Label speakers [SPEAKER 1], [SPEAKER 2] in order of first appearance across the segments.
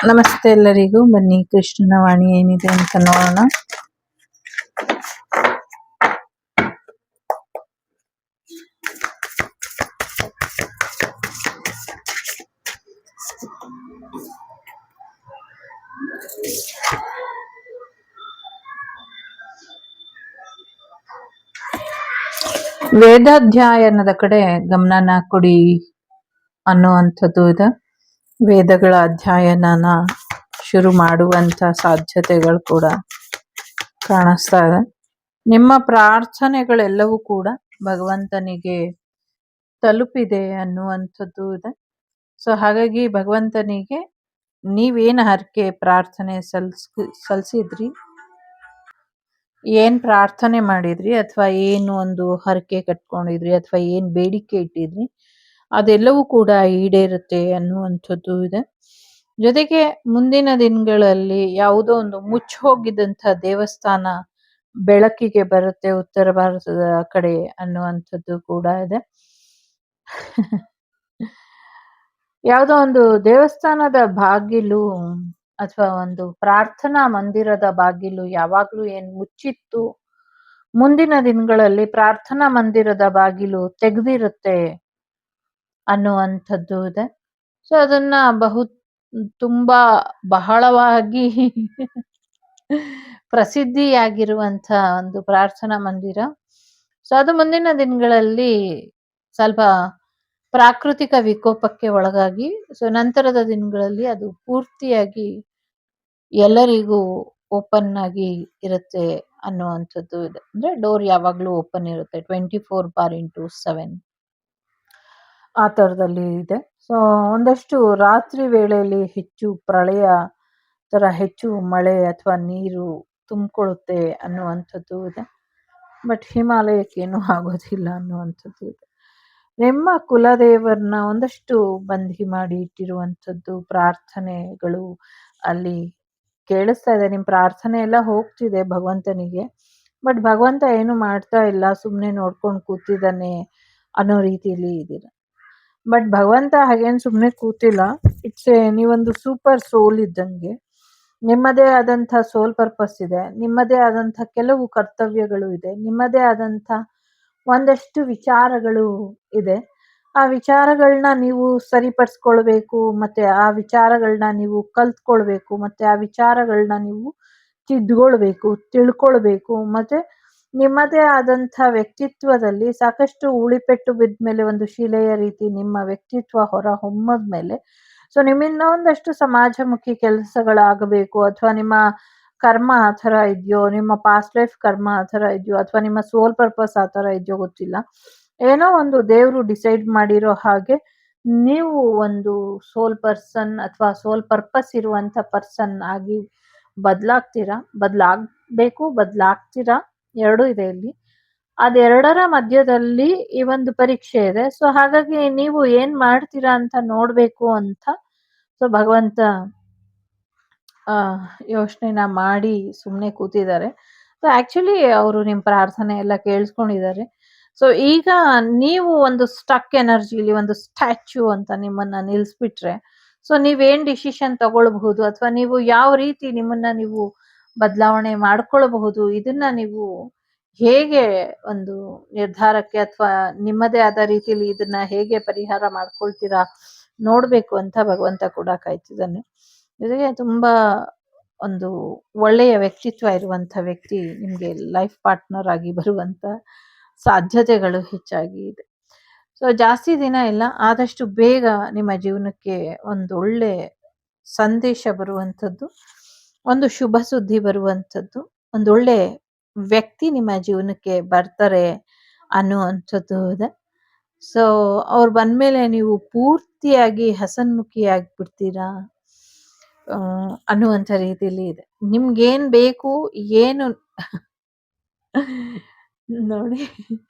[SPEAKER 1] ನಮಸ್ತೆ ಎಲ್ಲರಿಗೂ. ಬನ್ನಿ ಕೃಷ್ಣನ ವಾಣಿ ಏನಿದೆ ಅಂತ ನೋಡೋಣ. ವೇದಾಧ್ಯಯನದ ಕಡೆ ಗಮನನ ಕೊಡಿ ಅನ್ನುವಂಥದ್ದು ಇದೆ. ವೇದಗಳ ಅಧ್ಯಯನನ ಶುರು ಮಾಡುವಂಥ ಸಾಧ್ಯತೆಗಳು ಕೂಡ ಕಾಣಿಸ್ತಾ ಇದೆ. ನಿಮ್ಮ ಪ್ರಾರ್ಥನೆಗಳೆಲ್ಲವೂ ಕೂಡ ಭಗವಂತನಿಗೆ ತಲುಪಿದೆ ಅನ್ನುವಂಥದ್ದು ಇದೆ. ಸೊ ಹಾಗಾಗಿ ಭಗವಂತನಿಗೆ ನೀವೇನು ಹರಕೆ ಪ್ರಾರ್ಥನೆ ಸಲ್ಲಿಸಿದ್ರಿ, ಏನು ಪ್ರಾರ್ಥನೆ ಮಾಡಿದ್ರಿ, ಅಥವಾ ಏನು ಒಂದು ಹರಕೆ ಕಟ್ಕೊಂಡಿದ್ರಿ, ಅಥವಾ ಏನು ಬೇಡಿಕೆ ಇಟ್ಟಿದ್ರಿ, ಅದೆಲ್ಲವೂ ಕೂಡ ಈಡೇರುತ್ತೆ ಅನ್ನುವಂಥದ್ದು ಇದೆ. ಜೊತೆಗೆ ಮುಂದಿನ ದಿನಗಳಲ್ಲಿ ಯಾವುದೋ ಒಂದು ಮುಚ್ಚೋಗಿದ್ದಂಥ ದೇವಸ್ಥಾನ ಬೆಳಕಿಗೆ ಬರುತ್ತೆ ಉತ್ತರ ಭಾರತದ ಕಡೆ ಅನ್ನುವಂಥದ್ದು ಕೂಡ ಇದೆ. ಯಾವುದೋ ಒಂದು ದೇವಸ್ಥಾನದ ಬಾಗಿಲು ಅಥವಾ ಒಂದು ಪ್ರಾರ್ಥನಾ ಮಂದಿರದ ಬಾಗಿಲು ಯಾವಾಗ್ಲೂ ಏನ್ ಮುಚ್ಚಿತ್ತು, ಮುಂದಿನ ದಿನಗಳಲ್ಲಿ ಪ್ರಾರ್ಥನಾ ಮಂದಿರದ ಬಾಗಿಲು ತೆಗೆದಿರುತ್ತೆ ಅನ್ನುವಂಥದ್ದು ಇದೆ. ಸೊ ಅದನ್ನ ತುಂಬಾ ಬಹಳವಾಗಿ ಪ್ರಸಿದ್ಧಿಯಾಗಿರುವಂತ ಒಂದು ಪ್ರಾರ್ಥನಾ ಮಂದಿರ. ಸೊ ಅದು ಮುಂದಿನ ದಿನಗಳಲ್ಲಿ ಸ್ವಲ್ಪ ಪ್ರಾಕೃತಿಕ ವಿಕೋಪಕ್ಕೆ ಒಳಗಾಗಿ, ಸೊ ನಂತರದ ದಿನಗಳಲ್ಲಿ ಅದು ಪೂರ್ತಿಯಾಗಿ ಎಲ್ಲರಿಗೂ ಓಪನ್ ಆಗಿ ಇರುತ್ತೆ ಅನ್ನುವಂಥದ್ದು ಇದೆ. ಅಂದ್ರೆ ಡೋರ್ ಯಾವಾಗ್ಲೂ ಓಪನ್ ಇರುತ್ತೆ 24/7 ಆ ಥರದಲ್ಲಿ ಇದೆ. ಸೊ ಒಂದಷ್ಟು ರಾತ್ರಿ ವೇಳೆಯಲ್ಲಿ ಹೆಚ್ಚು ಪ್ರಳಯ ತರ ಹೆಚ್ಚು ಮಳೆ ಅಥವಾ ನೀರು ತುಂಬಿಕೊಳ್ಳುತ್ತೆ ಅನ್ನುವಂಥದ್ದು ಇದೆ. ಬಟ್ ಹಿಮಾಲಯಕ್ಕೇನು ಆಗೋದಿಲ್ಲ ಅನ್ನುವಂಥದ್ದು ಇದೆ. ನಿಮ್ಮ ಕುಲದೇವರನ್ನ ಒಂದಷ್ಟು ಬಂಧಿ ಮಾಡಿ ಇಟ್ಟಿರುವಂಥದ್ದು ಪ್ರಾರ್ಥನೆಗಳು ಅಲ್ಲಿ ಕೇಳಿಸ್ತಾ ಇದೆ. ನಿಮ್ಮ ಪ್ರಾರ್ಥನೆ ಎಲ್ಲ ಹೋಗ್ತಿದೆ ಭಗವಂತನಿಗೆ, ಬಟ್ ಭಗವಂತ ಏನು ಮಾಡ್ತಾ ಇಲ್ಲ, ಸುಮ್ಮನೆ ನೋಡ್ಕೊಂಡು ಕೂತಿದ್ದಾನೆ ಅನ್ನೋ ರೀತಿಯಲ್ಲಿ ಇದ್ದೀರ. ಬಟ್ ಭಗವಂತ ಹಾಗೇನು ಸುಮ್ಮನೆ ಕೂತಿಲ್ಲ. ನೀವೊಂದು ಸೂಪರ್ ಸೋಲ್ ಇದ್ದಂಗೆ. ನಿಮ್ಮದೇ ಆದಂಥ ಸೋಲ್ ಪರ್ಪಸ್ ಇದೆ, ನಿಮ್ಮದೇ ಆದಂಥ ಕೆಲವು ಕರ್ತವ್ಯಗಳು ಇದೆ, ನಿಮ್ಮದೇ ಆದಂಥ ಒಂದಷ್ಟು ವಿಚಾರಗಳು ಇದೆ. ಆ ವಿಚಾರಗಳನ್ನ ನೀವು ಸರಿಪಡಿಸ್ಕೊಳ್ಬೇಕು, ಮತ್ತೆ ಆ ವಿಚಾರಗಳನ್ನ ನೀವು ಕಲ್ತ್ಕೊಳ್ಬೇಕು, ಮತ್ತೆ ಆ ವಿಚಾರಗಳನ್ನ ನೀವು ತಿದ್ಕೊಳ್ಬೇಕು, ತಿಳ್ಕೊಳ್ಬೇಕು. ಮತ್ತೆ ನಿಮ್ಮದೇ ಆದಂಥ ವ್ಯಕ್ತಿತ್ವದಲ್ಲಿ ಸಾಕಷ್ಟು ಉಳಿಪೆಟ್ಟು ಬಿದ್ಮೇಲೆ ಒಂದು ಶಿಲೆಯ ರೀತಿ ನಿಮ್ಮ ವ್ಯಕ್ತಿತ್ವ ಹೊರ ಹೊಮ್ಮದ್ಮೇಲೆ, ಸೊ ನಿಮ್ಮಿಂದ ಒಂದಷ್ಟು ಸಮಾಜಮುಖಿ ಕೆಲಸಗಳಾಗಬೇಕು, ಅಥವಾ ನಿಮ್ಮ ಕರ್ಮ ಆ ಥರ ಇದೆಯೋ, ನಿಮ್ಮ ಪಾಸ್ಟ್ ಲೈಫ್ ಕರ್ಮ ಆ ಥರ ಇದೆಯೋ, ಅಥವಾ ನಿಮ್ಮ ಸೋಲ್ ಪರ್ಪಸ್ ಆ ಥರ ಇದೆಯೋ ಗೊತ್ತಿಲ್ಲ. ಏನೋ ಒಂದು ದೇವರು ಡಿಸೈಡ್ ಮಾಡಿರೋ ಹಾಗೆ ನೀವು ಒಂದು ಸೋಲ್ ಪರ್ಸನ್ ಅಥವಾ ಸೋಲ್ ಪರ್ಪಸ್ ಇರುವಂಥ ಪರ್ಸನ್ ಆಗಿ ಬದಲಾಗಬೇಕು, ಬದಲಾಗ್ತೀರಾ. ಎರಡೂ ಇದೆ ಇಲ್ಲಿ. ಅದೆರಡರ ಮಧ್ಯದಲ್ಲಿ ಈ ಒಂದು ಪರೀಕ್ಷೆ ಇದೆ. ಸೊ ಹಾಗಾಗಿ ನೀವು ಏನ್ ಮಾಡ್ತೀರಾ ಅಂತ ನೋಡ್ಬೇಕು ಅಂತ ಸೊ ಭಗವಂತ ಯೋಚನೆನ ಮಾಡಿ ಸುಮ್ಮನೆ ಕೂತಿದ್ದಾರೆ. ಸೊ ಆಕ್ಚುಲಿ ಅವರು ನಿಮ್ಮ ಪ್ರಾರ್ಥನೆ ಎಲ್ಲ ಕೇಳಿಸ್ಕೊಂಡಿದ್ದಾರೆ. ಸೊ ಈಗ ನೀವು ಒಂದು ಸ್ಟಕ್ ಎನರ್ಜಿಲಿ ಒಂದು ಸ್ಟ್ಯಾಚ್ಯೂ ಅಂತ ನಿಮ್ಮನ್ನ ನಿಲ್ಲಿಸ್ಬಿಟ್ರೆ, ಸೊ ನೀವೇನ್ ಡಿಸಿಷನ್ ತಗೊಳ್ಬಹುದು, ಅಥವಾ ನೀವು ಯಾವ ರೀತಿ ನಿಮ್ಮನ್ನ ನೀವು ಬದಲಾವಣೆ ಮಾಡ್ಕೊಳ್ಬಹುದು, ಇದನ್ನ ನೀವು ಹೇಗೆ ಒಂದು ನಿರ್ಧಾರಕ್ಕೆ ಅಥವಾ ನಿಮ್ಮದೇ ಆದ ರೀತಿಯಲ್ಲಿ ಇದನ್ನ ಹೇಗೆ ಪರಿಹಾರ ಮಾಡ್ಕೊಳ್ತೀರಾ ನೋಡ್ಬೇಕು ಅಂತ ಭಗವಂತ ಕೂಡ ಕಾಯ್ತಿದ್ದಾನೆ. ಜೊತೆಗೆ ತುಂಬಾ ಒಂದು ಒಳ್ಳೆಯ ವ್ಯಕ್ತಿತ್ವ ಇರುವಂತ ವ್ಯಕ್ತಿ ನಿಮ್ಗೆ ಲೈಫ್ ಪಾರ್ಟ್ನರ್ ಆಗಿ ಬರುವಂತ ಸಾಧ್ಯತೆಗಳು ಹೆಚ್ಚಾಗಿ ಇದೆ. ಸೊ ಜಾಸ್ತಿ ದಿನ ಇಲ್ಲ, ಆದಷ್ಟು ಬೇಗ ನಿಮ್ಮ ಜೀವನಕ್ಕೆ ಒಂದು ಒಳ್ಳೆ ಸಂದೇಶ ಬರುವಂಥದ್ದು, ಒಂದು ಶುಭ ಸುದ್ದಿ ಬರುವಂಥದ್ದು, ಒಂದು ಒಳ್ಳೆ ವ್ಯಕ್ತಿ ನಿಮ್ಮ ಜೀವನಕ್ಕೆ ಬರ್ತಾರೆ ಅನ್ನುವಂಥದ್ದು ಇದೆ. ಸೊ ಅವ್ರು ಬಂದ್ಮೇಲೆ ನೀವು ಪೂರ್ತಿಯಾಗಿ ಹಸನ್ಮುಖಿ ಆಗ್ಬಿಡ್ತೀರಾ ಅನ್ನುವಂಥ ರೀತಿಯಲ್ಲಿ ಇದೆ. ನಿಮ್ಗೇನ್ ಬೇಕು, ಏನು ನೋಡಿ,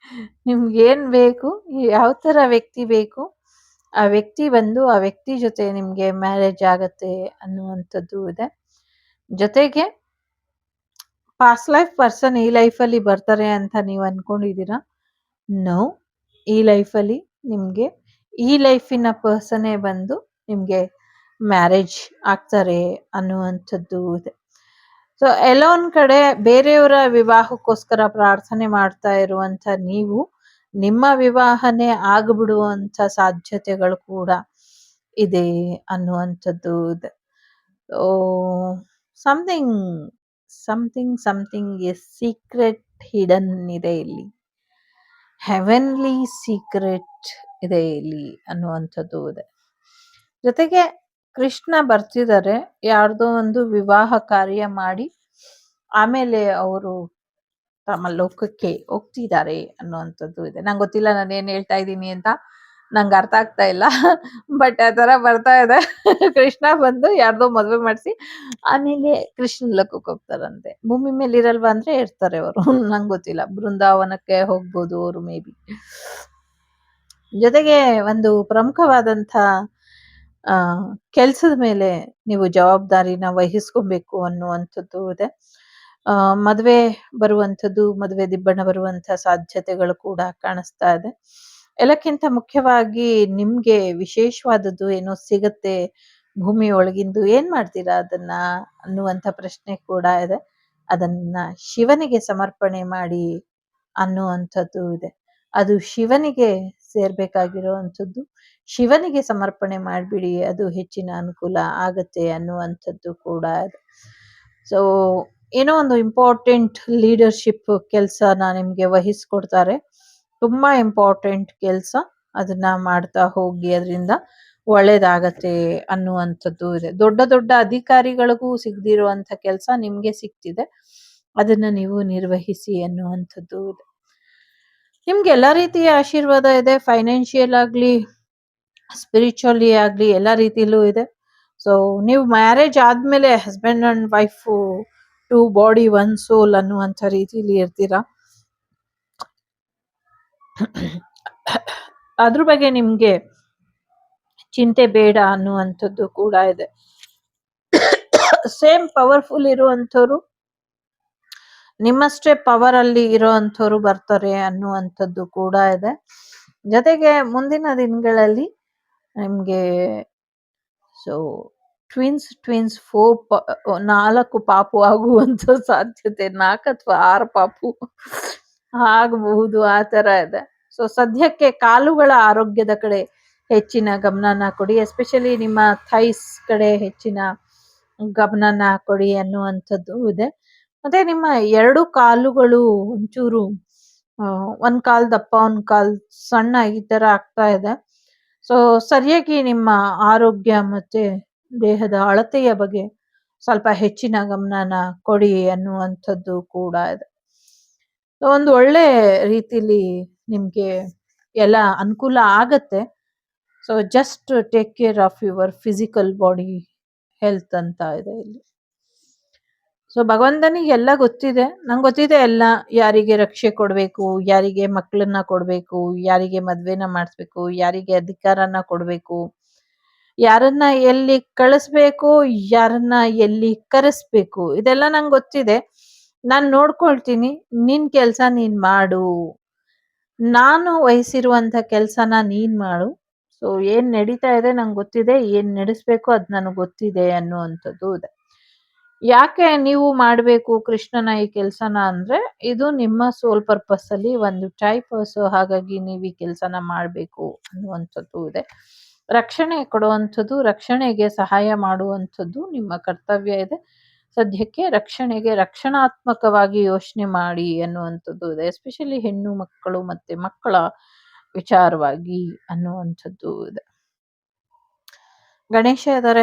[SPEAKER 1] ನಿಮ್ಗೇನ್ ಬೇಕು, ಯಾವ ಥರ ವ್ಯಕ್ತಿ ಬೇಕು, ಆ ವ್ಯಕ್ತಿ ಬಂದು ಆ ವ್ಯಕ್ತಿ ಜೊತೆ ನಿಮ್ಗೆ ಮ್ಯಾರೇಜ್ ಆಗತ್ತೆ ಅನ್ನುವಂಥದ್ದು ಇದೆ. ಜೊತೆಗೆ ಪಾಸ್ಟ್ ಲೈಫ್ ಪರ್ಸನ್ ಈ ಲೈಫಲ್ಲಿ ಬರ್ತಾರೆ ಅಂತ ನೀವು ಅನ್ಕೊಂಡಿದ್ದೀರಾ? ನೋ, ಈ ಲೈಫಲ್ಲಿ ನಿಮ್ಗೆ ಈ ಲೈಫಿನ ಪರ್ಸನೇ ಬಂದು ನಿಮ್ಗೆ ಮ್ಯಾರೇಜ್ ಆಗ್ತಾರೆ ಅನ್ನುವಂಥದ್ದು ಇದೆ. ಸೊ ಎಲ್ಲೋ ಒಂದ್ ಕಡೆ ಬೇರೆಯವರ ವಿವಾಹಕ್ಕೋಸ್ಕರ ಪ್ರಾರ್ಥನೆ ಮಾಡ್ತಾ ಇರುವಂತ ನೀವು, ನಿಮ್ಮ ವಿವಾಹನೇ ಆಗ್ಬಿಡುವಂತ ಸಾಧ್ಯತೆಗಳು ಕೂಡ ಇದೆ ಅನ್ನುವಂಥದ್ದು ಇದೆ. So something something is secret hidden ಇದೆ ಇಲ್ಲಿ, ಹೆವೆನ್ಲಿ ಸೀಕ್ರೆಟ್ ಇದೆ ಇಲ್ಲಿ ಅನ್ನುವಂಥದ್ದು ಇದೆ. ಜೊತೆಗೆ ಕೃಷ್ಣ ಬರ್ತಿದ್ದಾರೆ, ಯಾರ್ದೋ ಒಂದು ವಿವಾಹ ಕಾರ್ಯ ಮಾಡಿ ಆಮೇಲೆ ಅವರು ತಮ್ಮ ಲೋಕಕ್ಕೆ ಹೋಗ್ತಿದ್ದಾರೆ ಅನ್ನುವಂಥದ್ದು ಇದೆ. ನಂಗೆ ಗೊತ್ತಿಲ್ಲ ನಾನು ಏನ್ ಹೇಳ್ತಾ ಇದ್ದೀನಿ ಅಂತ, ನಂಗೆ ಅರ್ಥ ಆಗ್ತಾ ಇಲ್ಲ. ಬಟ್ ಆ ತರ ಬರ್ತಾ ಇದೆ. ಕೃಷ್ಣ ಬಂದು ಯಾರ್ದೋ ಮದ್ವೆ ಮಾಡಿಸಿ ಆಮೇಲೆ ಕೃಷ್ಣ ಲೋಕಕ್ಕೆ ಹೋಗ್ತಾರಂತೆ. ಭೂಮಿ ಮೇಲೆ ಇರಲ್ವಾ ಅಂದ್ರೆ ಇರ್ತಾರೆ ಅವರು. ನಂಗೆ ಗೊತ್ತಿಲ್ಲ, ಬೃಂದಾವನಕ್ಕೆ ಹೋಗ್ಬೋದು ಅವರು ಮೇ ಬಿ. ಜೊತೆಗೆ ಒಂದು ಪ್ರಮುಖವಾದಂಥ ಕೆಲ್ಸದ ಮೇಲೆ ನೀವು ಜವಾಬ್ದಾರಿನ ವಹಿಸ್ಕೊಬೇಕು ಅನ್ನುವಂಥದ್ದು ಇದೆ. ಮದುವೆ ಬರುವಂಥದ್ದು, ಮದುವೆ ದಿಬ್ಬಣ ಬರುವಂಥ ಸಾಧ್ಯತೆಗಳು ಕೂಡ ಕಾಣಿಸ್ತಾ ಇದೆ. ಎಲ್ಲಕ್ಕಿಂತ ಮುಖ್ಯವಾಗಿ ನಿಮ್ಗೆ ವಿಶೇಷವಾದದ್ದು ಏನೋ ಸಿಗತ್ತೆ ಭೂಮಿ ಒಳಗಿಂದು, ಏನ್ ಮಾಡ್ತೀರಾ ಅದನ್ನ ಅನ್ನುವಂಥ ಪ್ರಶ್ನೆ ಕೂಡ ಇದೆ. ಅದನ್ನ ಶಿವನಿಗೆ ಸಮರ್ಪಣೆ ಮಾಡಿ ಅನ್ನುವಂಥದ್ದು ಇದೆ. ಅದು ಶಿವನಿಗೆ ಸೇರ್ಬೇಕಾಗಿರುವಂಥದ್ದು, ಶಿವನಿಗೆ ಸಮರ್ಪಣೆ ಮಾಡ್ಬಿಡಿ, ಅದು ಹೆಚ್ಚಿನ ಅನುಕೂಲ ಆಗತ್ತೆ ಅನ್ನುವಂಥದ್ದು ಕೂಡ ಇದೆ. ಸೊ ಏನೋ ಒಂದು ಇಂಪಾರ್ಟೆಂಟ್ ಲೀಡರ್ಶಿಪ್ ಕೆಲ್ಸನ ನಿಮ್ಗೆ ವಹಿಸ್ಕೊಡ್ತಾರೆ. ತುಂಬಾ ಇಂಪಾರ್ಟೆಂಟ್ ಕೆಲ್ಸ, ಅದನ್ನ ಮಾಡ್ತಾ ಹೋಗಿ, ಅದರಿಂದ ಒಳ್ಳೇದಾಗತ್ತೆ ಅನ್ನುವಂಥದ್ದು ಇದೆ. ದೊಡ್ಡ ದೊಡ್ಡ ಅಧಿಕಾರಿಗಳಿಗೂ ಸಿಗದಿರುವಂತ ಕೆಲ್ಸ ನಿಮ್ಗೆ ಸಿಗ್ತಿದೆ, ಅದನ್ನ ನೀವು ನಿರ್ವಹಿಸಿ ಅನ್ನುವಂಥದ್ದು ಇದೆ. ನಿಮ್ಗೆ ಎಲ್ಲಾ ರೀತಿಯ ಆಶೀರ್ವಾದ ಇದೆ, ಫೈನಾನ್ಷಿಯಲ್ ಆಗ್ಲಿ, ಸ್ಪಿರಿಚುವಲಿ ಆಗ್ಲಿ, ಎಲ್ಲಾ ರೀತಿಲೂ ಇದೆ. ಸೊ ನೀವು ಮ್ಯಾರೇಜ್ ಆದ್ಮೇಲೆ husband and wife, two body one soul ಅನ್ನುವಂಥ ರೀತಿಲಿ ಇರ್ತೀರಾ. ಅದ್ರ ಬಗ್ಗೆ ನಿಮ್ಗೆ ಚಿಂತೆ ಬೇಡ ಅನ್ನುವಂಥದ್ದು ಕೂಡ ಇದೆ. ಸೇಮ್ ಪವರ್ಫುಲ್ ಇರುವಂಥವ್ರು, ನಿಮ್ಮಷ್ಟೇ ಪವರ್ ಅಲ್ಲಿ ಇರೋವಂಥವ್ರು ಬರ್ತಾರೆ ಅನ್ನುವಂಥದ್ದು ಕೂಡ ಇದೆ. ಜೊತೆಗೆ ಮುಂದಿನ ದಿನಗಳಲ್ಲಿ ನಿಮ್ಗೆ ಸೊ ಟ್ವಿನ್ಸ್ 4 ಪಾಪು ಆಗುವಂತ ಸಾಧ್ಯತೆ, 4 ಅಥವಾ 6 ಪಾಪು ಆಗಬಹುದು, ಆ ತರ ಇದೆ. ಸೊ ಸದ್ಯಕ್ಕೆ ಕಾಲುಗಳ ಆರೋಗ್ಯದ ಕಡೆ ಹೆಚ್ಚಿನ ಗಮನನ ಕೊಡಿ, ಎಸ್ಪೆಷಲಿ ನಿಮ್ಮ ಥೈಸ್ ಕಡೆ ಹೆಚ್ಚಿನ ಗಮನನ ಕೊಡಿ ಅನ್ನುವಂಥದ್ದು ಇದೆ. ಮತ್ತೆ ನಿಮ್ಮ 2 ಕಾಲುಗಳು ಒಂಚೂರು ಒಂದ್ ಕಾಲ್ ದಪ್ಪ, ಒಂದ್ ಕಾಲ್ ಸಣ್ಣ, ಈ ತರ ಆಗ್ತಾ ಇದೆ. ಸೊ ಸರಿಯಾಗಿ ನಿಮ್ಮ ಆರೋಗ್ಯ ಮತ್ತೆ ದೇಹದ ಅಳತೆಯ ಬಗ್ಗೆ ಸ್ವಲ್ಪ ಹೆಚ್ಚಿನ ಗಮನನ ಕೊಡಿ ಅನ್ನುವಂಥದ್ದು ಕೂಡ ಇದೆ. ಒಂದು ಒಳ್ಳೆ ರೀತಿಲಿ ನಿಮ್ಗೆ ಎಲ್ಲ ಅನುಕೂಲ ಆಗತ್ತೆ. So just take care of your physical body health ಅಂತ ಇದೆ ಇಲ್ಲಿ. ಸೊ ಭಗವಂತನಿಗೆ ಎಲ್ಲ ಗೊತ್ತಿದೆ, ನಂಗೆ ಗೊತ್ತಿದೆ ಎಲ್ಲ, ಯಾರಿಗೆ ರಕ್ಷೆ ಕೊಡ್ಬೇಕು, ಯಾರಿಗೆ ಮಕ್ಕಳನ್ನ ಕೊಡ್ಬೇಕು, ಯಾರಿಗೆ ಮದ್ವೆನ ಮಾಡಿಸ್ಬೇಕು, ಯಾರಿಗೆ ಅಧಿಕಾರನ ಕೊಡ್ಬೇಕು, ಯಾರನ್ನ ಎಲ್ಲಿ ಕಳಿಸ್ಬೇಕು, ಯಾರನ್ನ ಎಲ್ಲಿ ಕರೆಸ್ಬೇಕು, ಇದೆಲ್ಲ ನಂಗೆ ಗೊತ್ತಿದೆ. ನಾನ್ ನೋಡ್ಕೊಳ್ತೀನಿ, ನಿನ್ ಕೆಲ್ಸ ನೀನ್ ಮಾಡು, ನಾನು ವಹಿಸಿರುವಂತ ಕೆಲ್ಸನ ನೀನ್ ಮಾಡು. ಸೊ ಏನ್ ನಡೀತಾ ಇದೆ ನಂಗೆ ಗೊತ್ತಿದೆ, ಏನ್ ನಡೆಸ್ಬೇಕು ಅದ್ ನನಗೆ ಗೊತ್ತಿದೆ ಅನ್ನುವಂಥದ್ದು ಇದೆ. ಯಾಕೆ ನೀವು ಮಾಡ್ಬೇಕು ಕೃಷ್ಣನ ಈ ಕೆಲ್ಸನ ಅಂದ್ರೆ, ಇದು ನಿಮ್ಮ ಸೋಲ್ ಪರ್ಪಸ್ ಅಲ್ಲಿ ಒಂದು ಟೈಪ್. ಸೊ ಹಾಗಾಗಿ ನೀವು ಈ ಕೆಲ್ಸನ ಮಾಡ್ಬೇಕು ಅನ್ನುವಂಥದ್ದು ಇದೆ. ರಕ್ಷಣೆ ಕೊಡುವಂಥದ್ದು, ರಕ್ಷಣೆಗೆ ಸಹಾಯ ಮಾಡುವಂಥದ್ದು ನಿಮ್ಮ ಕರ್ತವ್ಯ ಇದೆ. ಸದ್ಯಕ್ಕೆ ರಕ್ಷಣೆಗೆ ರಕ್ಷಣಾತ್ಮಕವಾಗಿ ಯೋಚನೆ ಮಾಡಿ ಅನ್ನುವಂಥದ್ದು ಇದೆ, ಎಸ್ಪೆಷಲಿ ಹೆಣ್ಣು ಮಕ್ಕಳು ಮತ್ತೆ ಮಕ್ಕಳ ವಿಚಾರವಾಗಿ ಅನ್ನುವಂಥದ್ದು ಇದೆ. ಗಣೇಶ ಇದ್ದಾರೆ,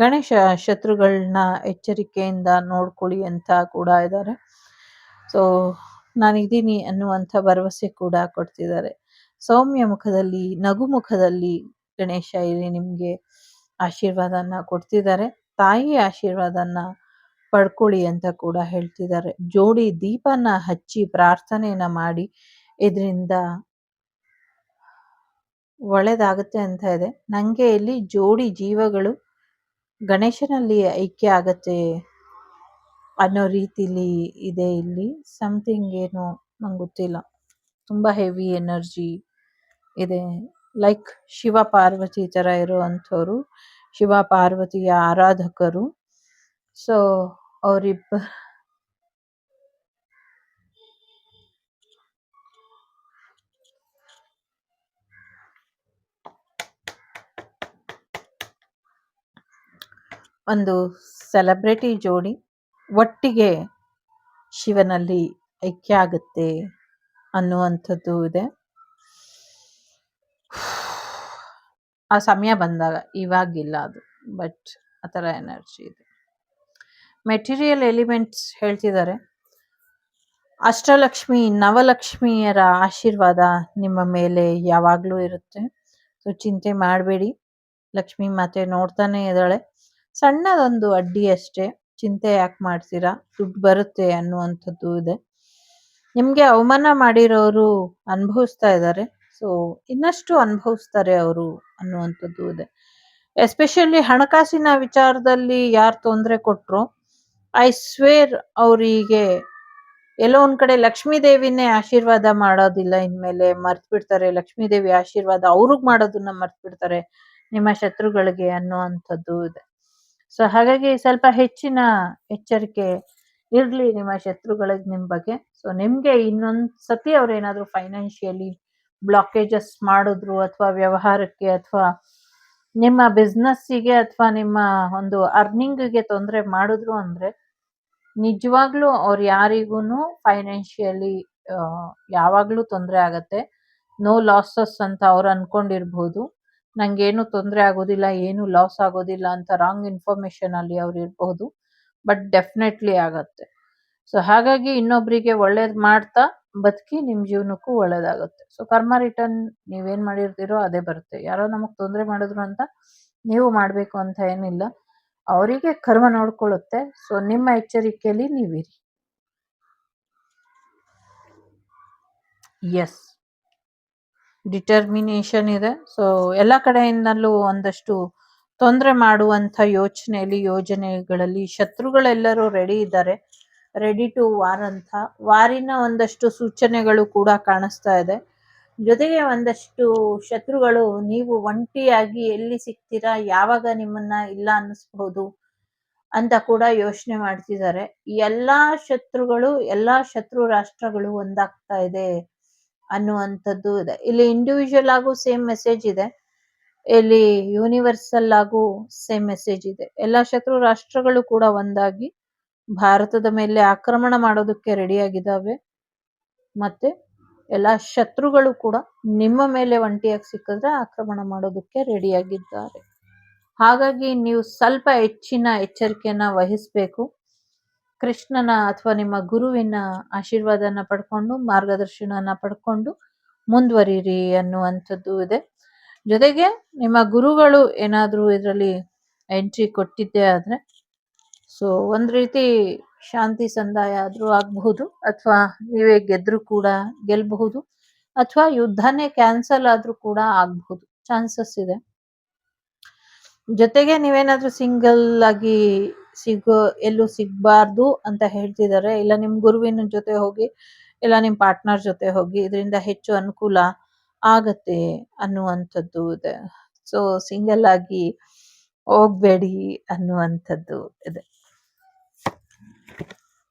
[SPEAKER 1] ಗಣೇಶ ಶತ್ರುಗಳನ್ನ ಎಚ್ಚರಿಕೆಯಿಂದ ನೋಡ್ಕೊಳ್ಳಿ ಅಂತ ಕೂಡ ಇದ್ದಾರೆ. ಸೊ ನಾನಿದ್ದೀನಿ ಅನ್ನುವಂಥ ಭರವಸೆ ಕೂಡ ಕೊಡ್ತಿದ್ದಾರೆ. ಸೌಮ್ಯ ಮುಖದಲ್ಲಿ, ನಗು ಮುಖದಲ್ಲಿ ಗಣೇಶ ಇಲ್ಲಿ ನಿಮ್ಗೆ ಆಶೀರ್ವಾದನ ಕೊಡ್ತಿದ್ದಾರೆ. ತಾಯಿ ಆಶೀರ್ವಾದನ ಪಡ್ಕೊಳ್ಳಿ ಅಂತ ಕೂಡ ಹೇಳ್ತಿದ್ದಾರೆ. ಜೋಡಿ ದೀಪನ ಹಚ್ಚಿ ಪ್ರಾರ್ಥನೆಯನ್ನ ಮಾಡಿ, ಇದರಿಂದ ಒಳ್ಳೇದಾಗುತ್ತೆ ಅಂತ ಇದೆ. ನಂಗೆ ಇಲ್ಲಿ ಜೋಡಿ ಜೀವಗಳು ಗಣೇಶನಲ್ಲಿ ಐಕ್ಯ ಆಗತ್ತೆ ಅನ್ನೋ ರೀತಿಲಿ ಇದೆ ಇಲ್ಲಿ. ಸಮಥಿಂಗ್ ಏನೋ ನಂಗೆ ಗೊತ್ತಿಲ್ಲ, ತುಂಬಾ ಹೆವಿ ಎನರ್ಜಿ ಇದೆ. ಲೈಕ್ ಶಿವ ಪಾರ್ವತಿ ತರ ಇರುವಂಥವ್ರು ಶಿವ ಪಾರ್ವತಿಯ ಆರಾಧಕರು. ಸೊ ಅವರಿಬ್ಬ ಒಂದು ಸೆಲೆಬ್ರಿಟಿ ಜೋಡಿ ಒಟ್ಟಿಗೆ ಶಿವನಲ್ಲಿ ಐಕ್ಯ ಆಗುತ್ತೆ ಅನ್ನುವಂಥದ್ದು ಇದೆ. ಆ ಸಮಯ ಬಂದಾಗ, ಇವಾಗಿಲ್ಲ ಅದು, ಬಟ್ ಆ ಥರ ಎನರ್ಜಿ ಇದೆ. ಮೆಟೀರಿಯಲ್ ಎಲಿಮೆಂಟ್ಸ್ ಹೇಳ್ತಿದ್ದಾರೆ, ಅಷ್ಟಲಕ್ಷ್ಮಿ ನವಲಕ್ಷ್ಮಿಯರ ಆಶೀರ್ವಾದ ನಿಮ್ಮ ಮೇಲೆ ಯಾವಾಗಲೂ ಇರುತ್ತೆ. ಸೊ ಚಿಂತೆ ಮಾಡಬೇಡಿ, ಲಕ್ಷ್ಮೀ ಮಾತೆ ನೋಡ್ತಾನೆ ಇದ್ದಾಳೆ. ಸಣ್ಣದೊಂದು ಅಡ್ಡಿ ಅಷ್ಟೇ, ಚಿಂತೆ ಯಾಕೆ ಮಾಡ್ತೀರಾ, ದುಡ್ಡು ಬರುತ್ತೆ ಅನ್ನುವಂಥದ್ದು ಇದೆ. ನಿಮಗೆ ಅವಮಾನ ಮಾಡಿರೋರು ಅನುಭವಿಸ್ತಾ ಇದ್ದಾರೆ, ಸೊ ಇನ್ನಷ್ಟು ಅನುಭವಿಸ್ತಾರೆ ಅವರು ಅನ್ನುವಂಥದ್ದು ಇದೆ. ಎಸ್ಪೆಷಲಿ ಹಣಕಾಸಿನ ವಿಚಾರದಲ್ಲಿ ಯಾರು ತೊಂದರೆ ಕೊಟ್ರು, ಐ ಸ್ವೇರ್ ಅವರಿಗೆ ಎಲ್ಲೋ ಒಂದ್ ಕಡೆ ಲಕ್ಷ್ಮೀ ದೇವಿನೇ ಆಶೀರ್ವಾದ ಮಾಡೋದಿಲ್ಲ, ಇನ್ಮೇಲೆ ಮರ್ತ್ ಬಿಡ್ತಾರೆ. ಲಕ್ಷ್ಮೀ ದೇವಿ ಆಶೀರ್ವಾದ ಅವ್ರಿಗೆ ಮಾಡೋದನ್ನ ಮರ್ತ್ ಬಿಡ್ತಾರೆ ನಿಮ್ಮ ಶತ್ರುಗಳಿಗೆ ಅನ್ನುವಂಥದ್ದು ಇದೆ. ಸೊ ಹಾಗಾಗಿ ಸ್ವಲ್ಪ ಹೆಚ್ಚಿನ ಎಚ್ಚರಿಕೆ ಇರ್ಲಿ ನಿಮ್ಮ ಶತ್ರುಗಳಿಗೆ ನಿಮ್ ಬಗ್ಗೆ. ಸೊ ನಿಮ್ಗೆ ಇನ್ನೊಂದ್ ಸತಿ ಅವ್ರು ಏನಾದ್ರು ಫೈನಾನ್ಷಿಯಲಿ ಬ್ಲಾಕೇಜಸ್ ಮಾಡಿದ್ರು, ಅಥವಾ ವ್ಯವಹಾರಕ್ಕೆ, ಅಥವಾ ನಿಮ್ಮ ಬಿಸ್ನೆಸ್ಸಿಗೆ, ಅಥವಾ ನಿಮ್ಮ ಒಂದು ಅರ್ನಿಂಗ್ಗೆ ತೊಂದರೆ ಮಾಡಿದ್ರು ಅಂದ್ರೆ ನಿಜವಾಗ್ಲೂ ಅವ್ರು ಯಾರಿಗೂ ಫೈನಾನ್ಷಿಯಲಿ ಯಾವಾಗ್ಲೂ ತೊಂದರೆ ಆಗತ್ತೆ. ನೋ ಲಾಸಸ್ ಅಂತ ಅವ್ರು ಅನ್ಕೊಂಡಿರ್ಬೋದು, ನಂಗೇನು ತೊಂದರೆ ಆಗೋದಿಲ್ಲ, ಏನು ಲಾಸ್ ಆಗೋದಿಲ್ಲ ಅಂತ ರಾಂಗ್ ಇನ್ಫಾರ್ಮೇಶನ್ ಅಲ್ಲಿ ಅವ್ರು ಇರಬಹುದು, ಬಟ್ ಡೆಫಿನೆಟ್ಲಿ ಆಗತ್ತೆ. ಸೊ ಹಾಗಾಗಿ ಇನ್ನೊಬ್ರಿಗೆ ಒಳ್ಳೇದ್ ಮಾಡ್ತಾ ಬದುಕಿ ನಿಮ್ ಜೀವನಕ್ಕೂ ಒಳ್ಳೇದಾಗುತ್ತೆ. ಸೊ ಕರ್ಮ ರಿಟರ್ನ್ ನೀವೇನ್ ಮಾಡಿರ್ತೀರೋ ಅದೇ ಬರುತ್ತೆ. ಯಾರೋ ನಮಗ್ ತೊಂದರೆ ಮಾಡಿದ್ರು ಅಂತ ನೀವು ಮಾಡ್ಬೇಕು ಅಂತ ಏನಿಲ್ಲ, ಅವರಿಗೆ ಕರ್ಮ ನೋಡ್ಕೊಳ್ಳುತ್ತೆ. ಸೊ ನಿಮ್ಮ ಎಚ್ಚರಿಕೆಯಲ್ಲಿ ನೀವಿರಿ. ಎಸ್, ಡಿಟರ್ಮಿನೇಷನ್ ಇದೆ. ಸೊ ಎಲ್ಲ ಕಡೆಯಿಂದಲೂ ಒಂದಷ್ಟು ತೊಂದರೆ ಮಾಡುವಂತ ಯೋಜನೆಗಳಲ್ಲಿ ಶತ್ರುಗಳೆಲ್ಲರೂ ರೆಡಿ ಇದ್ದಾರೆ, ರೆಡಿ ಟು ವಾರ್ ಅಂತ. ವಾರಿನ ಒಂದಷ್ಟು ಸೂಚನೆಗಳು ಕೂಡ ಕಾಣಿಸ್ತಾ ಇದೆ. ಜೊತೆಗೆ ಒಂದಷ್ಟು ಶತ್ರುಗಳು ನೀವು ಒಂಟಿಯಾಗಿ ಎಲ್ಲಿ ಸಿಗ್ತೀರಾ, ಯಾವಾಗ ನಿಮ್ಮನ್ನ ಇಲ್ಲ ಅನ್ನಿಸ್ಬಹುದು ಅಂತ ಕೂಡ ಯೋಚನೆ ಮಾಡ್ತಿದ್ದಾರೆ. ಎಲ್ಲಾ ಶತ್ರುಗಳು, ಎಲ್ಲಾ ಶತ್ರು ರಾಷ್ಟ್ರಗಳು ಒಂದಾಗ್ತಾ ಇದೆ ಅನ್ನುವಂಥದ್ದು ಇದೆ. ಇಲ್ಲಿ ಇಂಡಿವಿಜುವಲ್ ಆಗು ಸೇಮ್ ಮೆಸೇಜ್ ಇದೆ, ಇಲ್ಲಿ ಯೂನಿವರ್ಸಲ್ ಆಗು ಸೇಮ್ ಮೆಸೇಜ್ ಇದೆ. ಎಲ್ಲಾ ಶತ್ರು ರಾಷ್ಟ್ರಗಳು ಕೂಡ ಒಂದಾಗಿ ಭಾರತದ ಮೇಲೆ ಆಕ್ರಮಣ ಮಾಡೋದಕ್ಕೆ ರೆಡಿಯಾಗಿದ್ದಾವೆ, ಮತ್ತೆ ಎಲ್ಲಾ ಶತ್ರುಗಳು ಕೂಡ ನಿಮ್ಮ ಮೇಲೆ ಒಂಟಿಯಾಗಿ ಸಿಕ್ಕಿದ್ರೆ ಆಕ್ರಮಣ ಮಾಡೋದಕ್ಕೆ ರೆಡಿಯಾಗಿದ್ದಾರೆ. ಹಾಗಾಗಿ ನೀವು ಸ್ವಲ್ಪ ಹೆಚ್ಚಿನ ಎಚ್ಚರಿಕೆಯನ್ನ ವಹಿಸ್ಬೇಕು. ಕೃಷ್ಣನ ಅಥವಾ ನಿಮ್ಮ ಗುರುವಿನ ಆಶೀರ್ವಾದನ ಪಡ್ಕೊಂಡು, ಮಾರ್ಗದರ್ಶನನ ಪಡ್ಕೊಂಡು ಮುಂದುವರಿರಿ ಅನ್ನುವಂಥದ್ದು ಇದೆ. ಜೊತೆಗೆ ನಿಮ್ಮ ಗುರುಗಳು ಏನಾದ್ರೂ ಇದರಲ್ಲಿ ಎಂಟ್ರಿ ಕೊಟ್ಟಿದ್ದೇ ಆದ್ರೆ, ಸೊ ಒಂದ್ ರೀತಿ ಶಾಂತಿ ಸಂದಾಯ ಆದ್ರೂ ಆಗಬಹುದು, ಅಥವಾ ನೀವೇ ಗೆದ್ರು ಕೂಡ ಗೆಲ್ಬಹುದು, ಅಥವಾ ಯುದ್ಧನೇ ಕ್ಯಾನ್ಸಲ್ ಆದ್ರೂ ಕೂಡ ಆಗಬಹುದು, ಚಾನ್ಸಸ್ ಇದೆ. ಜೊತೆಗೆ ನೀವೇನಾದ್ರೂ ಸಿಂಗಲ್ ಆಗಿ ಎಲ್ಲೂ ಸಿಗ್ಬಾರ್ದು ಅಂತ ಹೇಳ್ತಿದ್ದಾರೆ, ಇಲ್ಲ ನಿಮ್ ಗುರುವಿನ ಜೊತೆ ಹೋಗಿ, ಇಲ್ಲ ನಿಮ್ ಪಾರ್ಟ್ನರ್ ಜೊತೆ ಹೋಗಿ, ಇದರಿಂದ ಹೆಚ್ಚು ಅನುಕೂಲ ಆಗತ್ತೆ ಅನ್ನುವಂಥದ್ದು ಇದೆ. ಸೊ ಸಿಂಗಲ್ ಆಗಿ ಹೋಗ್ಬೇಡಿ ಅನ್ನುವಂಥದ್ದು ಇದೆ.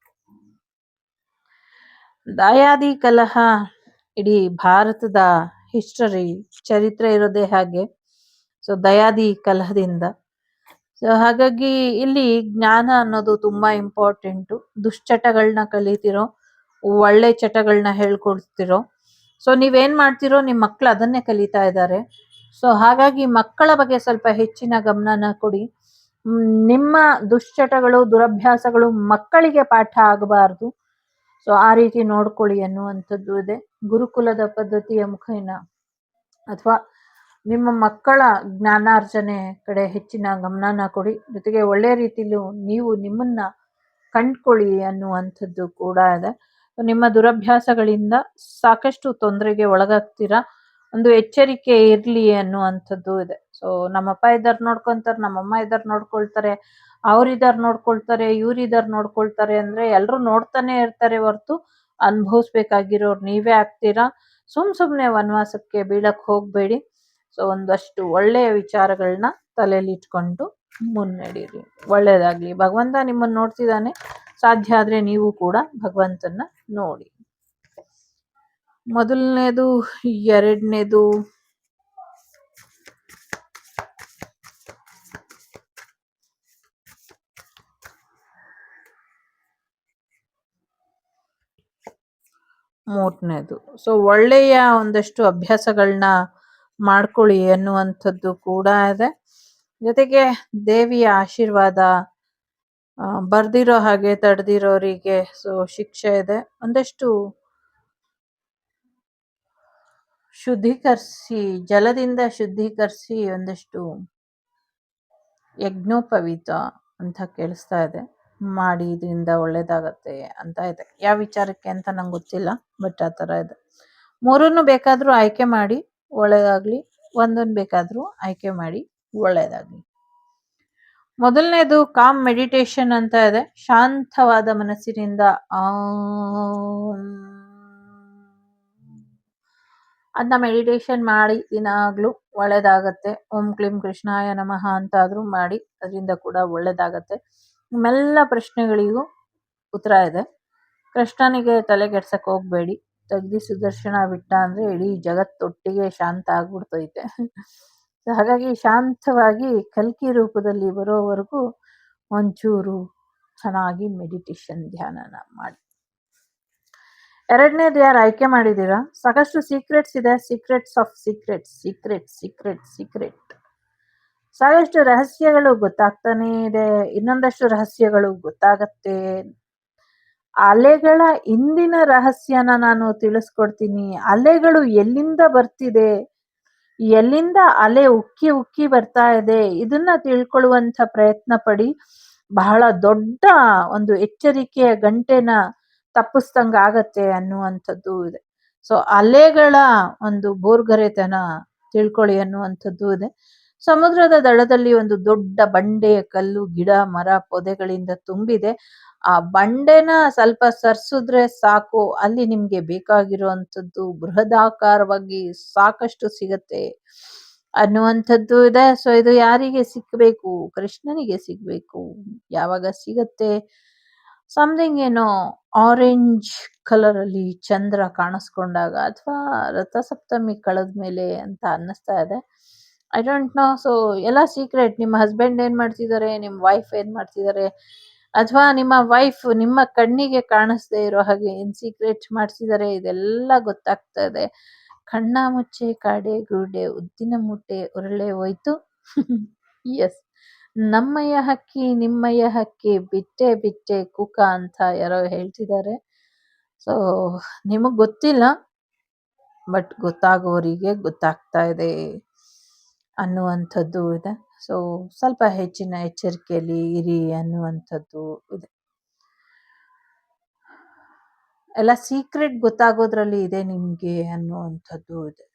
[SPEAKER 1] ದಾಯಾದಿ ಕಲಹ ಇಡೀ ಭಾರತದ ಹಿಸ್ಟರಿ, ಚರಿತ್ರೆ ಇರೋದೇ ಹಾಗೆ. ಸೊ ದಯಾದಿ ಕಲಹದಿಂದ, ಸೊ ಹಾಗಾಗಿ ಇಲ್ಲಿ ಜ್ಞಾನ ಅನ್ನೋದು ತುಂಬಾ ಇಂಪಾರ್ಟೆಂಟು. ದುಶ್ಚಟಗಳನ್ನ ಕಲಿತಿರೋ, ಒಳ್ಳೆ ಚಟಗಳನ್ನ ಹೇಳ್ಕೊಡ್ತಿರೋ, ಸೊ ನೀವೇನ್ ಮಾಡ್ತಿರೋ ನಿಮ್ ಮಕ್ಳು ಅದನ್ನೇ ಕಲಿತಾ ಇದ್ದಾರೆ. ಸೊ ಹಾಗಾಗಿ ಮಕ್ಕಳ ಬಗ್ಗೆ ಸ್ವಲ್ಪ ಹೆಚ್ಚಿನ ಗಮನನ ಕೊಡಿ. ನಿಮ್ಮ ದುಶ್ಚಟಗಳು, ದುರಭ್ಯಾಸಗಳು ಮಕ್ಕಳಿಗೆ ಪಾಠ ಆಗಬಾರ್ದು. ಸೊ ಆ ರೀತಿ ನೋಡ್ಕೊಳ್ಳಿ ಅನ್ನುವಂಥದ್ದು ಇದೆ. ಗುರುಕುಲದ ಪದ್ಧತಿಯ ಮುಖೇನ ಅಥವಾ ನಿಮ್ಮ ಮಕ್ಕಳ ಜ್ಞಾನಾರ್ಜನೆ ಕಡೆ ಹೆಚ್ಚಿನ ಗಮನನ ಕೊಡಿ. ಜೊತೆಗೆ ಒಳ್ಳೆ ರೀತಿಲೂ ನೀವು ನಿಮ್ಮನ್ನ ಕಂಡ್ಕೊಳ್ಳಿ ಅನ್ನುವಂಥದ್ದು ಕೂಡ ಇದೆ. ನಿಮ್ಮ ದುರಭ್ಯಾಸಗಳಿಂದ ಸಾಕಷ್ಟು ತೊಂದರೆಗೆ ಒಳಗಾಗ್ತೀರಾ, ಒಂದು ಎಚ್ಚರಿಕೆ ಇರ್ಲಿ ಅನ್ನುವಂಥದ್ದು ಇದೆ. ಸೊ ನಮ್ಮಪ್ಪ ಇದ್ದಾರ್ ನೋಡ್ಕೊಂತಾರೆ, ನಮ್ಮಮ್ಮ ಇದ್ದಾರ್ ನೋಡ್ಕೊಳ್ತಾರೆ, ಅವ್ರಿದಾರ್ ನೋಡ್ಕೊಳ್ತಾರೆ, ಇವ್ರಿದಾರ್ ನೋಡ್ಕೊಳ್ತಾರೆ ಅಂದ್ರೆ ಎಲ್ರು ನೋಡ್ತಾನೆ ಇರ್ತಾರೆ ಹೊರ್ತು ಅನುಭವಿಸ್ಬೇಕಾಗಿರೋರು ನೀವೇ ಆಗ್ತೀರಾ. ಸುಮ್ನೆ ವನವಾಸಕ್ಕೆ ಬೀಳಕ್ ಹೋಗ್ಬೇಡಿ. ಸೊ ಒಂದಷ್ಟು ಒಳ್ಳೆಯ ವಿಚಾರಗಳನ್ನ ತಲೆಯಲ್ಲಿ ಇಟ್ಕೊಂಡು ಮುನ್ನಡೀರಿ. ಒಳ್ಳೇದಾಗ್ಲಿ. ಭಗವಂತ ನಿಮ್ಮನ್ನು ನೋಡ್ತಿದ್ದಾನೆ. ಸಾಧ್ಯ ಆದ್ರೆ ನೀವು ಕೂಡ ಭಗವಂತನ ನೋಡಿ. ಮೊದಲನೇದು, ಎರಡನೇದು, ಮೂರನೇದು. ಸೊ ಒಳ್ಳೆಯ ಒಂದಷ್ಟು ಅಭ್ಯಾಸಗಳನ್ನ ಮಾಡ್ಕೊಳ್ಳಿ ಅನ್ನುವಂಥದ್ದು ಕೂಡ ಇದೆ. ಜೊತೆಗೆ ದೇವಿಯ ಆಶೀರ್ವಾದ, ಬರ್ದಿರೋ ಹಾಗೆ ತಡೆದಿರೋರಿಗೆ ಸೊ ಶಿಕ್ಷೆ ಇದೆ. ಒಂದಷ್ಟು ಶುದ್ಧೀಕರಿಸಿ, ಜಲದಿಂದ ಶುದ್ಧೀಕರಿಸಿ ಒಂದಷ್ಟು ಯಜ್ಞೋಪವೀತ ಅಂತ ಕೇಳಿಸ್ತಾ ಇದೆ, ಮಾಡಿ ಇದರಿಂದ ಒಳ್ಳೇದಾಗತ್ತೆ ಅಂತ ಇದೆ. ಯಾವ ವಿಚಾರಕ್ಕೆ ಅಂತ ನಂಗೆ ಗೊತ್ತಿಲ್ಲ, ಬಟ್ ಆ ಥರ ಇದೆ. ಮೂರನ್ನು ಬೇಕಾದರೂ ಆಯ್ಕೆ ಮಾಡಿ ಒಳ್ಳೇದಾಗ್ಲಿ, ಒಂದನ್ನು ಬೇಕಾದರೂ ಆಯ್ಕೆ ಮಾಡಿ ಒಳ್ಳೇದಾಗ್ಲಿ. ಮೊದಲನೇದು ಕಾಮ್ ಮೆಡಿಟೇಷನ್ ಅಂತ ಇದೆ. ಶಾಂತವಾದ ಮನಸ್ಸಿನಿಂದ ಅದನ್ನ ಮೆಡಿಟೇಷನ್ ಮಾಡಿ ದಿನಾಗ್ಲೂ ಒಳ್ಳೇದಾಗತ್ತೆ. ಓಂ ಕ್ಲೀಂ ಕೃಷ್ಣಾಯ ನಮಃ ಅಂತಾದ್ರೂ ಮಾಡಿ, ಅದರಿಂದ ಕೂಡ ಒಳ್ಳೇದಾಗತ್ತೆ. ನಿಮ್ಮೆಲ್ಲ ಪ್ರಶ್ನೆಗಳಿಗೂ ಉತ್ತರ ಇದೆ. ಕೃಷ್ಣನಿಗೆ ತಲೆಗೆಡ್ಸಕ್ ಹೋಗ್ಬೇಡಿ. ತೆಗ್ದಿ ಸುದರ್ಶನ ಬಿಟ್ಟ ಅಂದ್ರೆ ಇಡೀ ಜಗತ್ತೊಟ್ಟಿಗೆ ಶಾಂತ ಆಗ್ಬಿಡ್ತೈತೆ. ಹಾಗಾಗಿ ಶಾಂತವಾಗಿ ಕಲ್ಕಿ ರೂಪದಲ್ಲಿ ಬರೋವರೆಗೂ ಒಂಚೂರು ಚೆನ್ನಾಗಿ ಮೆಡಿಟೇಷನ್ ಧ್ಯಾನನ ಮಾಡಿ. ಎರಡನೇದು ಯಾರು ಆಯ್ಕೆ ಮಾಡಿದ್ದೀರಾ, ಸಾಕಷ್ಟು ಸೀಕ್ರೆಟ್ಸ್ ಇದೆ. Secrets of secrets, secret. ಸಾಕಷ್ಟು ರಹಸ್ಯಗಳು ಗೊತ್ತಾಗ್ತಾನೆ ಇದೆ. ಇನ್ನೊಂದಷ್ಟು ರಹಸ್ಯಗಳು ಗೊತ್ತಾಗತ್ತೆ. ಅಲೆಗಳ ಇಂದಿನ ರಹಸ್ಯನ ನಾನು ತಿಳಿಸ್ಕೊಡ್ತೀನಿ. ಅಲೆಗಳು ಎಲ್ಲಿಂದ ಬರ್ತಿದೆ, ಎಲ್ಲಿಂದ ಅಲೆ ಉಕ್ಕಿ ಬರ್ತಾ ಇದೆ, ಇದನ್ನ ತಿಳ್ಕೊಳ್ಳುವಂತ ಪ್ರಯತ್ನ ಪಡಿ. ಬಹಳ ದೊಡ್ಡ ಒಂದು ಎಚ್ಚರಿಕೆಯ ಗಂಟೆನ ತಪ್ಪಿಸ್ದಂಗ ಆಗತ್ತೆ ಅನ್ನುವಂಥದ್ದು ಇದೆ. ಸೊ ಅಲೆಗಳ ಒಂದು ಬೋರ್ಗರೆತನ ತಿಳ್ಕೊಳ್ಳಿ ಅನ್ನುವಂಥದ್ದು ಇದೆ. ಸಮುದ್ರದ ದಡದಲ್ಲಿ ಒಂದು ದೊಡ್ಡ ಬಂಡೆಯ ಕಲ್ಲು, ಗಿಡ, ಮರ, ಪೊದೆಗಳಿಂದ ತುಂಬಿದೆ. ಆ ಬಂಡೆನ ಸ್ವಲ್ಪ ಸರ್ಸಿದ್ರೆ ಸಾಕು, ಅಲ್ಲಿ ನಿಮ್ಗೆ ಬೇಕಾಗಿರುವಂಥದ್ದು ಬೃಹದಾಕಾರವಾಗಿ ಸಾಕಷ್ಟು ಸಿಗತ್ತೆ ಅನ್ನುವಂಥದ್ದು ಇದೆ. ಸೊ ಇದು ಯಾರಿಗೆ ಸಿಗ್ಬೇಕು, ಕೃಷ್ಣನಿಗೆ ಸಿಗ್ಬೇಕು. ಯಾವಾಗ ಸಿಗತ್ತೆ, ಸಮಥಿಂಗ್ ಏನೋ ಆರೆಂಜ್ ಕಲರ್ ಅಲ್ಲಿ ಚಂದ್ರ ಕಾಣಿಸ್ಕೊಂಡಾಗ, ಅಥವಾ ರಥಸಪ್ತಮಿ ಕಳೆದ ಮೇಲೆ ಅಂತ ಅನ್ನಿಸ್ತಾ ಇದೆ. I don't know. ಸೊ ಎಲ್ಲ ಸೀಕ್ರೆಟ್. ನಿಮ್ಮ ಹಸ್ಬೆಂಡ್ ಏನ್ ಮಾಡ್ತಿದ್ದಾರೆ, ನಿಮ್ಮ ವೈಫ್ ಏನ್ ಮಾಡ್ತಿದ್ದಾರೆ, ಅಥವಾ ನಿಮ್ಮ ವೈಫ್ ನಿಮ್ಮ ಕಣ್ಣಿಗೆ ಕಾಣಿಸ್ದೇ ಇರೋ ಹಾಗೆ ಏನ್ ಸೀಕ್ರೆಟ್ ಮಾಡ್ಸಿದ್ದಾರೆ, ಇದೆಲ್ಲ ಗೊತ್ತಾಗ್ತಾ ಇದೆ. ಕಣ್ಣ ಮುಚ್ಚೆ ಕಾಡೆ ಗೂಡೆ ಉದ್ದಿನ ಮೂಟೆ ಉರುಳೆ ಹೋಯ್ತು. ಎಸ್, ನಮ್ಮಯ್ಯ ಹಕ್ಕಿ ನಿಮ್ಮಯ್ಯ ಹಕ್ಕಿ ಬಿಟ್ಟೆ ಕುಕ ಅಂತ ಯಾರೋ ಹೇಳ್ತಿದ್ದಾರೆ. ಸೊ ನಿಮಗ್ ಗೊತ್ತಿಲ್ಲ, ಬಟ್ ಗೊತ್ತಾಗೋರಿಗೆ ಗೊತ್ತಾಗ್ತಾ ಇದೆ ಅನ್ನುವಂಥದ್ದು ಇದೆ. ಸೊ ಸ್ವಲ್ಪ ಹೆಚ್ಚಿನ ಎಚ್ಚರಿಕೆಯಲ್ಲಿ ಇರಿ ಅನ್ನುವಂಥದ್ದು ಇದೆ. ಎಲ್ಲ ಸೀಕ್ರೆಟ್ ಗೊತ್ತಾಗೋದ್ರಲ್ಲಿ ಇದೆ ನಿಮ್ಗೆ ಅನ್ನುವಂಥದ್ದು ಇದೆ.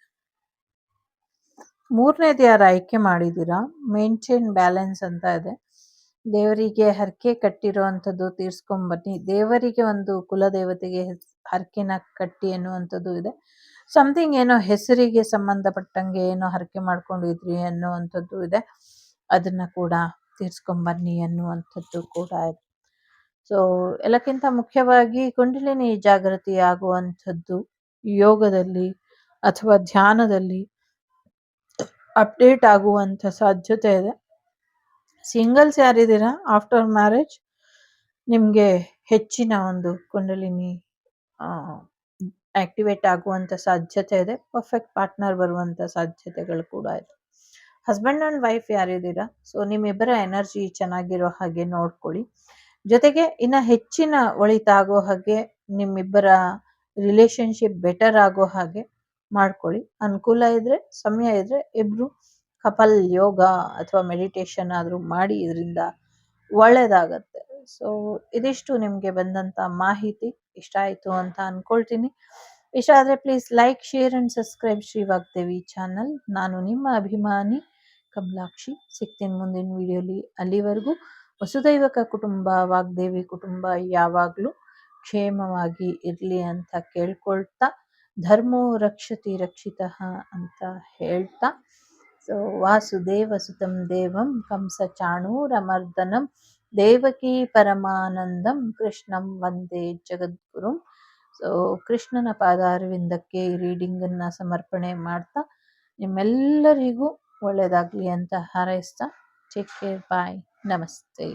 [SPEAKER 1] ಮೂರನೇದು ಯಾರು ಆಯ್ಕೆ ಮಾಡಿದ್ದೀರಾ, ಮೇಂಟೈನ್ ಬ್ಯಾಲೆನ್ಸ್ ಅಂತ ಇದೆ. ದೇವರಿಗೆ ಹರಕೆ ಕಟ್ಟಿರುವಂಥದ್ದು ತೀರ್ಸ್ಕೊಂಬನ್ನಿ. ದೇವರಿಗೆ ಒಂದು ಕುಲದೇವತೆಗೆ ಹರಕೆನ ಕಟ್ಟಿ ಅನ್ನುವಂಥದ್ದು ಇದೆ. ಸಮಥಿಂಗ್ ಏನೋ ಹೆಸರಿಗೆ ಸಂಬಂಧಪಟ್ಟಂಗೆ ಏನೋ ಹರಕೆ ಮಾಡ್ಕೊಂಡಿದ್ರಿ ಅನ್ನುವಂಥದ್ದು ಇದೆ. ಅದನ್ನ ಕೂಡ ತೀರ್ಸ್ಕೊಂಬನ್ನಿ ಅನ್ನುವಂಥದ್ದು ಕೂಡ ಇದೆ. ಸೊ ಎಲ್ಲಕ್ಕಿಂತ ಮುಖ್ಯವಾಗಿ ಕುಂಡಲಿನಿ ಜಾಗೃತಿ ಆಗುವಂಥದ್ದು ಯೋಗದಲ್ಲಿ ಅಥವಾ ಧ್ಯಾನದಲ್ಲಿ ಅಪ್ಡೇಟ್ ಆಗುವಂಥ ಸಾಧ್ಯತೆ ಇದೆ. ಸಿಂಗಲ್ಸ್ ಯಾರಿದ್ದೀರಾ, ಆಫ್ಟರ್ ಮ್ಯಾರೇಜ್ ನಿಮಗೆ ಹೆಚ್ಚಿನ ಒಂದು ಕುಂಡಲಿನಿ ಆಕ್ಟಿವೇಟ್ ಆಗುವಂಥ ಸಾಧ್ಯತೆ ಇದೆ. ಪರ್ಫೆಕ್ಟ್ ಪಾರ್ಟ್ನರ್ ಬರುವಂಥ ಸಾಧ್ಯತೆಗಳು ಕೂಡ ಇದೆ. ಹಸ್ಬೆಂಡ್ ಆ್ಯಂಡ್ ವೈಫ್ ಯಾರಿದ್ದೀರಾ, ಸೊ ನಿಮ್ಮಿಬ್ಬರ ಎನರ್ಜಿ ಚೆನ್ನಾಗಿರೋ ಹಾಗೆ ನೋಡ್ಕೊಳ್ಳಿ. ಜೊತೆಗೆ ಇನ್ನು ಹೆಚ್ಚಿನ ಒಳಿತಾಗೋ ಹಾಗೆ, ನಿಮ್ಮಿಬ್ಬರ ರಿಲೇಶನ್ಶಿಪ್ ಬೆಟರ್ ಆಗೋ ಹಾಗೆ ಮಾಡ್ಕೊಳ್ಳಿ. ಅನುಕೂಲ ಇದ್ರೆ, ಸಮಯ ಇದ್ರೆ ಇಬ್ರು ಕಪಲ್ ಯೋಗ ಅಥವಾ ಮೆಡಿಟೇಷನ್ ಆದರೂ ಮಾಡಿ, ಇದರಿಂದ ಒಳ್ಳೇದಾಗತ್ತೆ. ಸೊ ಇದಿಷ್ಟು ನಿಮಗೆ ಬಂದಂಥ ಮಾಹಿತಿ. ಇಷ್ಟ ಆಯಿತು ಅಂತ ಅನ್ಕೊಳ್ತೀನಿ. ಇಷ್ಟ ಆದರೆ please like, share and subscribe Shri Vagdevi channel. ನಾನು ನಿಮ್ಮ ಅಭಿಮಾನಿ ಕಮಲಾಕ್ಷಿ. ಸಿಗ್ತೀನಿ ಮುಂದಿನ ವಿಡಿಯೋಲಿ. ಅಲ್ಲಿವರೆಗೂ ವಸುದೈವಕ ಕುಟುಂಬ, ವಾಗ್ದೇವಿ ಕುಟುಂಬ ಯಾವಾಗಲೂ ಕ್ಷೇಮವಾಗಿ ಇರಲಿ ಅಂತ ಕೇಳ್ಕೊಳ್ತಾ, ಧರ್ಮೋ ರಕ್ಷತಿ ರಕ್ಷಿತಃ ಅಂತ ಹೇಳ್ತಾ ಸೊ ವಾಸುದೇವಸುತಂ ದೇವಂ ಕಂಸಚಾಣೂರಮರ್ದನಂ ದೇವಕೀ ಪರಮಾನಂದಂ ಕೃಷ್ಣಂ ವಂದೇ ಜಗದ್ಗುರುಂ. ಸೊ ಕೃಷ್ಣನ ಪಾದಾರವಿಂದಕ್ಕೆ ಈ ರೀಡಿಂಗನ್ನು ಸಮರ್ಪಣೆ ಮಾಡ್ತಾ ನಿಮ್ಮೆಲ್ಲರಿಗೂ ಒಳ್ಳೆಯದಾಗಲಿ ಅಂತ ಹಾರೈಸ್ತಾ ಟೇಕ್ ಕೇರ್, ಬಾಯ್, ನಮಸ್ತೆ.